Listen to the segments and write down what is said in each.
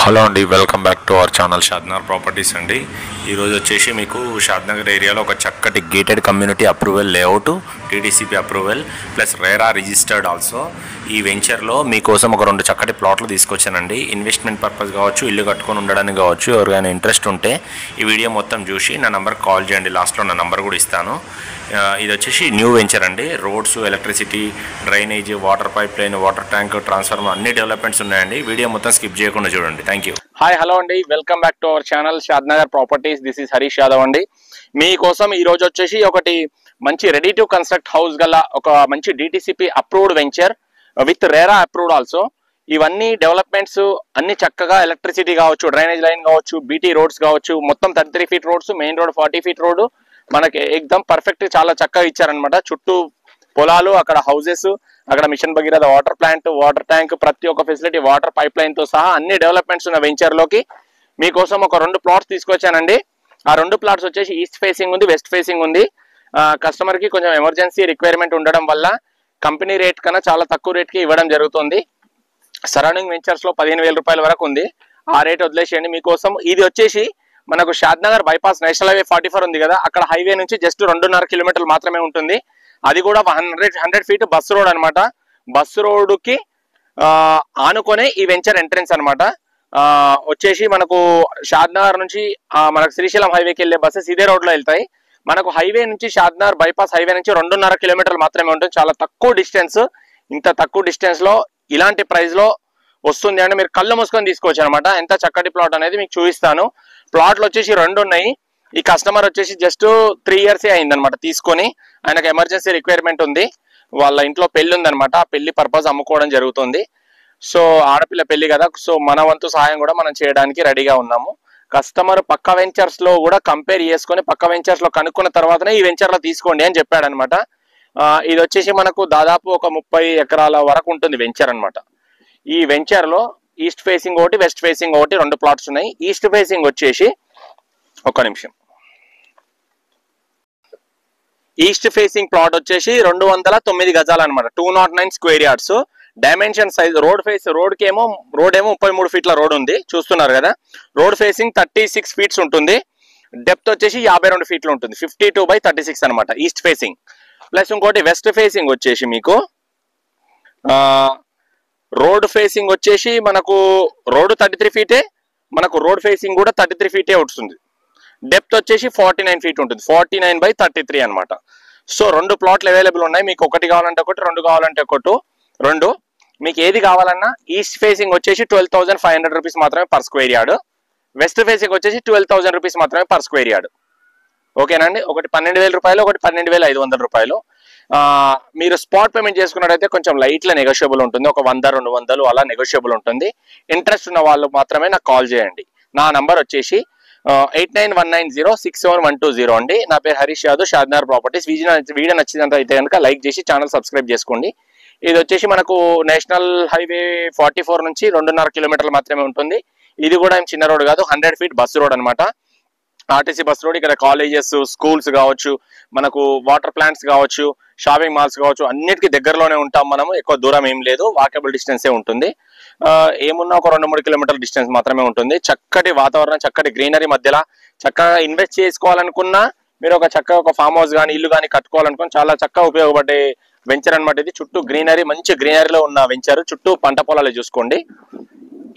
Hello అండి, welcome back to our channel Shadnagar properties అండి. ఈరోజు వచ్చేసి మీకు షాద్నగర్ ఏరియాలో ఒక చక్కటి gated community approval layout, TDCP approval plus RERA registered also. ఈ వెంచర్లో మీకోసం ఒక 2 చక్కటి ప్లాట్లు తీసుకొచ్చానండి. ఇన్వెస్ట్మెంట్ పర్పస్ కావచ్చు, ఇల్లు కట్టుకొని ఉండడానికి కావచ్చు, ఎవరికైనా ఇంట్రెస్ట్ ఉంటే ఈ వీడియో మొత్తం చూసి నా నెంబర్ కాల్ చేయండి. లాస్ట్లో నా నెంబర్ కూడా ఇస్తాను. ఇది వచ్చేసి న్యూ వెంచర్ అండి. Roads, electricity, drainage, water pipe line, water tank, transformer అన్ని డెవలప్మెంట్స్ ఉన్నాయండి. వీడియో మొత్తం స్కిప్ చేయకుండా చూడండి. Thank you. హాయ్, హలో అండి, welcome back to our channel Shadnagar properties. This is Harish Yadav అండి. మీకోసం ఈ రోజు వచ్చేసి ఒకటి మంచి రెడీ టు కన్స్ట్రక్ట్ హౌస్ గల ఒక మంచి DTCP approved venture with RERA approved also. ఇవన్నీ డెవలప్మెంట్స్ అన్ని చక్కగా, ఎలక్ట్రిసిటీ కావచ్చు, డ్రైనేజ్ లైన్ కావచ్చు, బీటీ రోడ్స్ కావచ్చు, మొత్తం 33 feet roads, main road 40 feet road మనకి ఎక్దమ్ పర్ఫెక్ట్, చాలా చక్కగా ఇచ్చారనమాట. చుట్టూ పొలాలు, అక్కడ హౌసెస్, అక్కడ mission Bhagiratha water plant, water tank, ప్రతి ఒక్క ఫెసిలిటీ, వాటర్ పైప్ లైన్ తో సహా అన్ని డెవలప్మెంట్స్ ఉన్న వెంచర్ లోకి మీకోసం ఒక 2 ప్లాట్స్ తీసుకొచ్చానండి. ఆ 2 ప్లాట్స్ వచ్చేసి ఈస్ట్ ఫేసింగ్ ఉంది, వెస్ట్ ఫేసింగ్ ఉంది. కస్టమర్ కి కొంచెం ఎమర్జెన్సీ రిక్వైర్మెంట్ ఉండడం వల్ల కంపెనీ రేట్ కన్నా చాలా తక్కువ రేట్ కి ఇవ్వడం జరుగుతుంది. సరౌండింగ్ వెంచర్స్ లో 15,000 రూపాయల వరకు ఉంది. ఆ రేట్ వదిలేసేయండి మీకోసం. ఇది వచ్చేసి మనకు షాద్నగర్ బైపాస్, నేషనల్ హైవే 44 ఉంది కదా, అక్కడ హైవే నుంచి జస్ట్ 2.5 కిలోమీటర్లు మాత్రమే ఉంటుంది. అది కూడా 100 ఫీట్ బస్ రోడ్ అనమాట. బస్ రోడ్ కి ఆనుకొనే ఈ వెంచర్ ఎంట్రెన్స్ అనమాట. వచ్చేసి మనకు షాద్నగర్ నుంచి మనకు శ్రీశైలం హైవేకి వెళ్ళే బస్సెస్ ఇదే రోడ్ లో వెళ్తాయి. మనకు హైవే నుంచి షాద్నగర్ బైపాస్ హైవే నుంచి 2.5 కిలోమీటర్లు మాత్రమే ఉంటుంది. చాలా తక్కువ డిస్టెన్స్. ఇంత తక్కువ డిస్టెన్స్ లో ఇలాంటి ప్రైస్ లో వస్తుంది అంటే మీరు కళ్ళు మూసుకొని తీసుకోవచ్చు అనమాట. ఎంత చక్కటి ప్లాట్ అనేది మీకు చూపిస్తాను. ప్లాట్లు వచ్చేసి 2 ఉన్నాయి. ఈ కస్టమర్ వచ్చేసి జస్ట్ 3 ఇయర్స్ అయిందనమాట తీసుకొని. ఆయనకు ఎమర్జెన్సీ రిక్వైర్మెంట్ ఉంది. వాళ్ళ ఇంట్లో పెళ్లి ఉందనమాట. ఆ పెళ్లి పర్పస్ అమ్ముకోవడం జరుగుతుంది. సో ఆడపిల్ల పెళ్లి కదా, సో మన వంతు సహాయం కూడా మనం చేయడానికి రెడీగా ఉన్నాము. కస్టమర్ పక్క వెంచర్స్ లో కూడా కంపేర్ చేసుకొని, పక్క వెంచర్స్ లో కనుక్కున్న తర్వాతనే ఈ వెంచర్ లో తీసుకోండి అని చెప్పాడు అనమాట. ఇది వచ్చేసి మనకు దాదాపు ఒక 30 ఎకరాల వరకు ఉంటుంది వెంచర్ అనమాట. ఈ వెంచర్ లో ఈస్ట్ ఫేసింగ్ ఒకటి, వెస్ట్ ఫేసింగ్ ఒకటి 2 ప్లాట్స్ ఉన్నాయి. ఈస్ట్ ఫేసింగ్ వచ్చేసి ఒక్క నిమిషం, ఈస్ట్ ఫేసింగ్ ప్లాట్ వచ్చేసి 209 గజాలు అనమాట. 209 square yards. Dimension size road ఏమో 33 ఫీట్ల రోడ్ ఉంది, చూస్తున్నారు కదా. రోడ్ ఫేసింగ్ 36 ఫీట్స్ ఉంటుంది. డెప్త్ వచ్చేసి 52 ఫీట్లు ఉంటుంది. 52/36 అనమాట ఈస్ట్ ఫేసింగ్. ప్లస్ ఇంకోటి వెస్ట్ ఫేసింగ్ వచ్చేసి మీకు రోడ్ ఫేసింగ్ వచ్చేసి మనకు రోడ్ 33 ఫీటే, మనకు రోడ్ ఫేసింగ్ కూడా 33 ఫీటే వస్తుంది. డెప్త్ వచ్చేసి 49 ఫీట్ ఉంటుంది. 49/33 అనమాట. సో 2 ప్లాట్లు అవైలబుల్ ఉన్నాయి. మీకు ఒకటి కావాలంటే ఒకటి, 2 కావాలంటే ఒకటి, 2. మీకు ఏది కావాలన్నా ఈస్ట్ ఫేసింగ్ వచ్చేసి 12,500 రూపీస్ మాత్రమే per square yard. West facing వచ్చేసి 12,000 రూపీస్ మాత్రమే పర్ స్క్వేర్ యార్డ్. ఓకేనండి. ఒకటి 12,000 రూపాయలు, ఒకటి 12,500 రూపాయలు. మీరు స్పాట్ పేమెంట్ చేసుకున్నట్టయితే కొంచెం లైట్లా నెగోషియబుల్ ఉంటుంది. ఒక 100-200 అలా నెగోషియబుల్ ఉంటుంది. ఇంట్రెస్ట్ ఉన్న వాళ్ళు మాత్రమే నాకు కాల్ చేయండి. నా నంబర్ వచ్చేసి 8919067120 అండి. నా పేరు హరీష్ యాదవ్, షాద్నగర్ ప్రాపర్టీస్. వీడియో నచ్చినంత అయితే కనుక లైక్ చేసి ఛానల్ సబ్స్క్రైబ్ చేసుకోండి. ఇది వచ్చేసి మనకు నేషనల్ హైవే 44 నుంచి 2.5 కిలోమీటర్లు మాత్రమే ఉంటుంది. ఇది కూడా ఏం చిన్న రోడ్ కాదు, 100 ఫీట్ బస్ రోడ్ అనమాట. RTC bus road. ఇక్కడ కాలేజెస్, స్కూల్స్ కావచ్చు, మనకు వాటర్ ప్లాంట్స్ కావచ్చు, షాపింగ్ మాల్స్ కావచ్చు, అన్నిటికీ దగ్గరలోనే ఉంటాం మనము. ఎక్కువ దూరం ఏం లేదు, వాకబుల్ డిస్టెన్సే ఉంటుంది. ఏమున్నా ఒక 2-3 కిలోమీటర్ల డిస్టెన్స్ మాత్రమే ఉంటుంది. చక్కటి వాతావరణం, చక్కటి గ్రీనరీ మధ్యలో చక్కగా ఇన్వెస్ట్ చేసుకోవాలనుకున్నా మీరు ఒక ఫామ్ హౌస్ కానీ, ఇల్లు కానీ కట్టుకోవాలనుకుని చాలా చక్కగా ఉపయోగపడే వెంచర్ అనమాట ఇది. చుట్టూ గ్రీనరీ, మంచి గ్రీనరీలో ఉన్న వెంచర్. చుట్టూ పంట పొలాలు చూసుకోండి.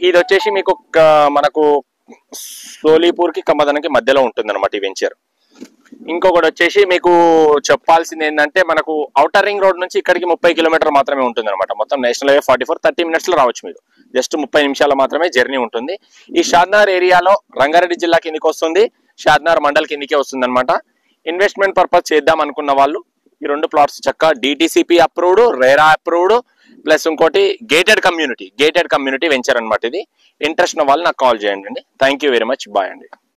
ఇది వచ్చేసి మీకు మనకు సోలీపూర్ కి కమ్మదనకి మధ్యలో ఉంటుంది అనమాట ఈ వెంచర్. ఇంకొకటి వచ్చేసి మీకు చెప్పాల్సింది ఏంటంటే, మనకు ఔటర్ రింగ్ రోడ్ నుంచి ఇక్కడికి 30 కిలోమీటర్ మాత్రమే ఉంటుంది అనమాట. మొత్తం నేషనల్ హైవే 44 30 మినిట్స్ లో రావచ్చు మీరు. జస్ట్ 30 నిమిషాలు మాత్రమే జర్నీ ఉంటుంది. ఈ షాద్నగర్ ఏరియాలో రంగారెడ్డి జిల్లా కిందికి వస్తుంది, షాద్నగర్ మండల్ కిందికే వస్తుంది అనమాట. ఇన్వెస్ట్మెంట్ పర్పస్ చేద్దాం అనుకున్న వాళ్ళు ఈ 2 ప్లాట్స్ చక్కగా DTCP approved, RERA approved, plus ఇంకోటి గేటెడ్ కమ్యూనిటీ వెంచర్ అనమాట ఇది. ఇంట్రెస్ట్ ఉన్న వాళ్ళు నాకు కాల్ చేయండి. Thank you very much. Bye అండి.